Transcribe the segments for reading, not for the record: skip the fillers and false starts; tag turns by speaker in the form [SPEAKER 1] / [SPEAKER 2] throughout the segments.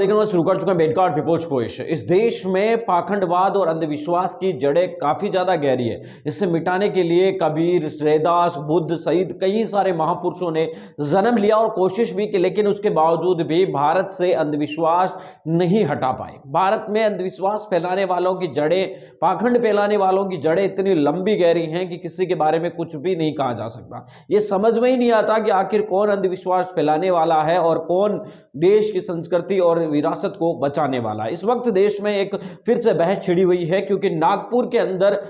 [SPEAKER 1] देखना शुरू कर चुके हैं बेडकास्ट रिपोर्ट कोश। इस देश में पाखंडवाद और अंधविश्वास की जड़ें काफी ज्यादा गहरी है। इसे मिटाने के लिए कबीर, रैदास, बुद्ध सहित कई सारे महापुरुषों ने जन्म लिया और कोशिश भी की, लेकिन उसके बावजूद भी भारत से अंधविश्वास नहीं हटा पाए। भारत में अंधविश्वास फैलाने वालों की जड़ें, पाखंड फैलाने वालों की जड़ें इतनी लंबी गहरी हैं कि किसी के बारे में कुछ भी नहीं कहा जा सकता। ये समझ में ही नहीं आता कि आखिर कौन अंधविश्वास फैलाने वाला है और कौन देश की संस्कृति और विरासत को बचाने वाला है। इस वक्त देश में एक फिर से बहस छिड़ी हुई है, क्योंकि नागपुर के अंदर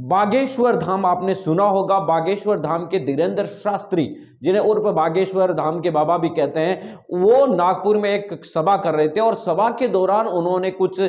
[SPEAKER 1] बागेश्वर धाम, आपने सुना होगा, बागेश्वर धाम के धीरेंद्र शास्त्री, जिन्हें उर्फ बागेश्वर धाम के बाबा भी कहते हैं, वो नागपुर में एक सभा कर रहे थे और सभा के दौरान उन्होंने कुछ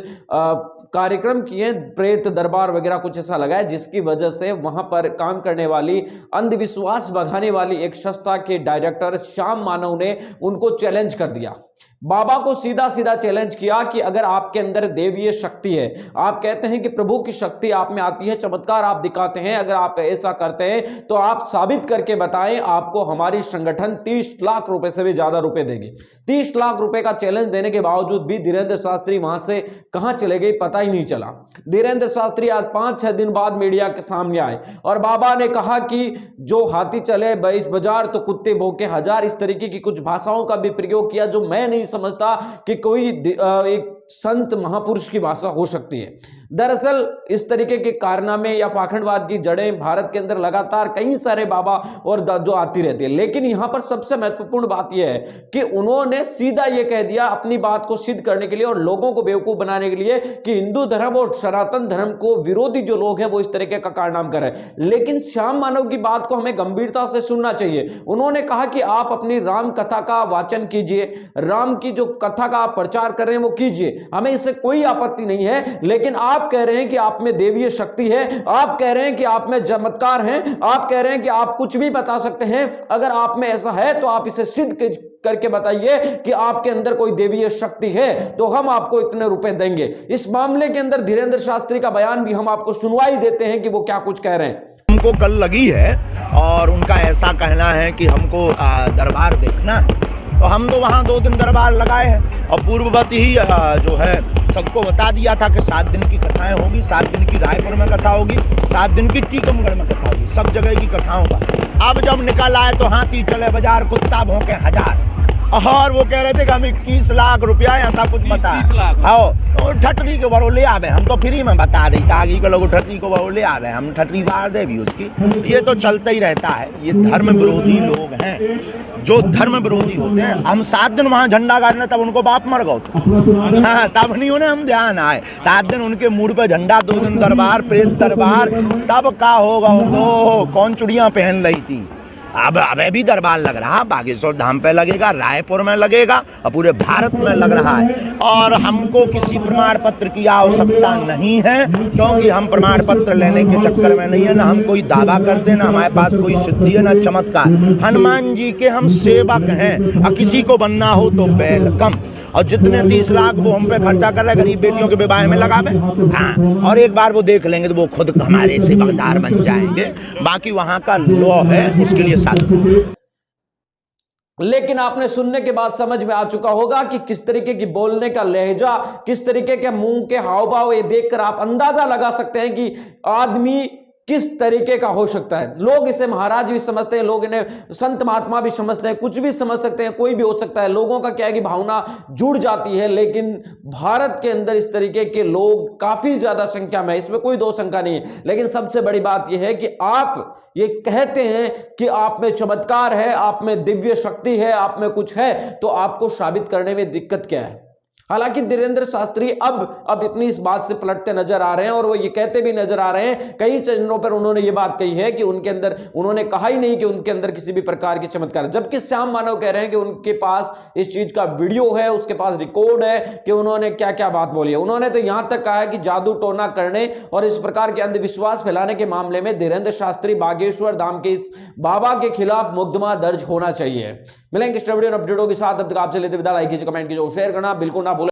[SPEAKER 1] कार्यक्रम किए, प्रेत दरबार वगैरह कुछ ऐसा लगाया, जिसकी वजह से वहां पर काम करने वाली, अंधविश्वास भगाने वाली एक संस्था के डायरेक्टर श्याम मानव ने उनको चैलेंज कर दिया। बाबा को सीधा सीधा चैलेंज किया कि अगर आपके अंदर देवीय शक्ति है, आप कहते हैं कि प्रभु की शक्ति आप में आती है, चमत्कार आप दिखाते हैं, अगर आप ऐसा करते हैं तो आप साबित करके बताएं, आपको हमारी संगठन 30 लाख रुपए से भी ज्यादा रुपए देगी। 30 लाख रुपए का चैलेंज देने के बावजूद भी धीरेंद्र शास्त्री वहां से कहां चले गए पता ही नहीं चला। धीरेंद्र शास्त्री आज 5-6 दिन बाद मीडिया के सामने आए और बाबा ने कहा कि जो हाथी चले बीच बाजार तो कुत्ते भौंके हजार, इस तरीके की कुछ भाषाओं का भी प्रयोग किया जो मैं नहीं समझता कि कोई एक संत महापुरुष की भाषा हो सकती है। दरअसल इस तरीके के कारनामे या पाखंडवाद की जड़ें भारत के अंदर लगातार कई सारे बाबा और जो आती रहती है, लेकिन यहां पर सबसे महत्वपूर्ण बात यह है कि उन्होंने सीधा यह कह दिया अपनी बात को सिद्ध करने के लिए और लोगों को बेवकूफ बनाने के लिए कि हिंदू धर्म और सनातन धर्म को विरोधी जो लोग हैं वो इस तरीके का कारनामा कर रहे हैं। लेकिन श्याम मानव की बात को हमें गंभीरता से सुनना चाहिए। उन्होंने कहा कि आप अपनी राम कथा का वाचन कीजिए, राम की जो कथा का आप प्रचार कर रहे हैं वो कीजिए, हमें इससे कोई आपत्ति नहीं है। लेकिन आप कह रहे हैं कि आप में देवीय शक्ति है, आप कह रहे हैं कि आप में चमत्कार है, आप कह रहे हैं कि आप कुछ भी बता सकते हैं। अगर आप में ऐसा है तो आप इसे सिद्ध करके बताइए कि आपके अंदर कोई देवीय शक्ति है, तो हम आपको इतने रुपए देंगे। इस मामले के अंदर धीरेंद्र शास्त्री का बयान भी हम आपको सुनवाई देते हैं कि वो क्या कुछ कह रहे हैं।
[SPEAKER 2] हमको कल लगी है और उनका ऐसा कहना है कि हमको दरबार देखना है, तो हम तो वहाँ 2 दिन दरबार लगाए हैं और पूर्ववत ही जो है सबको बता दिया था कि 7 दिन की कथाएं होगी, 7 दिन की रायपुर में कथा होगी, 7 दिन की टीकमगढ़ में कथा होगी, सब जगह की कथाओं का। अब जब निकल आए तो हाथी चले बाजार, कुत्ता भौंके हजार, और वो कह रहे थे कि हम 21 लाख रुपया ऐसा कुछ बता, हाँ तो ठटरी के बरो ले आवे, हम तो फ्री में बता दी ताकि के लोग ठटरी को बरो ले आवे, हम ठटरी बार दे भी उसकी। ये तो चलता ही रहता है, ये धर्म विरोधी लोग हैं जो धर्म विरोधी होते हैं। हम 7 दिन वहाँ झंडा गाड़ने, तब उनको बाप मर गए थे, हाँ तब नहीं उन्हें हम ध्यान आए। 7 दिन उनके मूड पे झंडा, 2 दिन दरबार, प्रेत दरबार, तब का होगा वो कौन चुड़ियाँ पहन रही थी। अब भी दरबार लग रहा, बागेश्वर धाम पे लगेगा, रायपुर में लगेगा और पूरे भारत में लग रहा है। और हमको किसी प्रमाण पत्र की आवश्यकता नहीं है, क्योंकि हम प्रमाण पत्र लेने के चक्कर में नहीं है, ना हम कोई दावा करते, ना हमारे पास कोई सिद्धि है, ना चमत्कार। हनुमान जी के हम सेवक हैं और किसी को बनना हो तो वेलकम। और जितने 30 लाख वो हम पे खर्चा कर रहे गरीब बेटियों के विवाह में लगावे, हाँ, और एक बार वो देख लेंगे तो वो खुद हमारे सेवकदार बन जाएंगे। बाकी वहाँ का लॉ है, उसके लिए साथ।
[SPEAKER 1] लेकिन आपने सुनने के बाद समझ में आ चुका होगा कि किस तरीके की बोलने का लहजा, किस तरीके के मुंह के हाव भाव, ये देखकर आप अंदाजा लगा सकते हैं कि आदमी किस तरीके का हो सकता है। लोग इसे महाराज भी समझते हैं, लोग इन्हें संत महात्मा भी समझते हैं, कुछ भी समझ सकते हैं, कोई भी हो सकता है। लोगों का क्या है कि भावना जुड़ जाती है, लेकिन भारत के अंदर इस तरीके के लोग काफी ज्यादा संख्या में है, इसमें कोई दो शंका नहीं है। लेकिन सबसे बड़ी बात यह है कि आप ये कहते हैं कि आप में चमत्कार है, आप में दिव्य शक्ति है, आप में कुछ है, तो आपको साबित करने में दिक्कत क्या है। हालांकि धीरेंद्र शास्त्री अब इतनी इस बात से पलटते नजर आ रहे हैं और वो ये कहते भी नजर आ रहे हैं, कई चैनलों पर उन्होंने ये बात कही है कि उनके अंदर, उन्होंने कहा ही नहीं कि उनके अंदर किसी भी प्रकार के चमत्कार, जबकि श्याम मानव कह रहे हैं कि उनके पास इस चीज का वीडियो है, उसके पास रिकॉर्ड है कि उन्होंने क्या क्या बात बोली है। उन्होंने तो यहां तक कहा है कि जादू टोना करने और इस प्रकार के अंधविश्वास फैलाने के मामले में धीरेंद्र शास्त्री बागेश्वर धाम के इस बाबा के खिलाफ मुकदमा दर्ज होना चाहिए। मिलेंगे इस वीडियो अपडेटों के साथ, अब तक आपसे लेते विदा, लाइक कीजिए, कमेंट कीजिए, शेयर करना बिल्कुल ना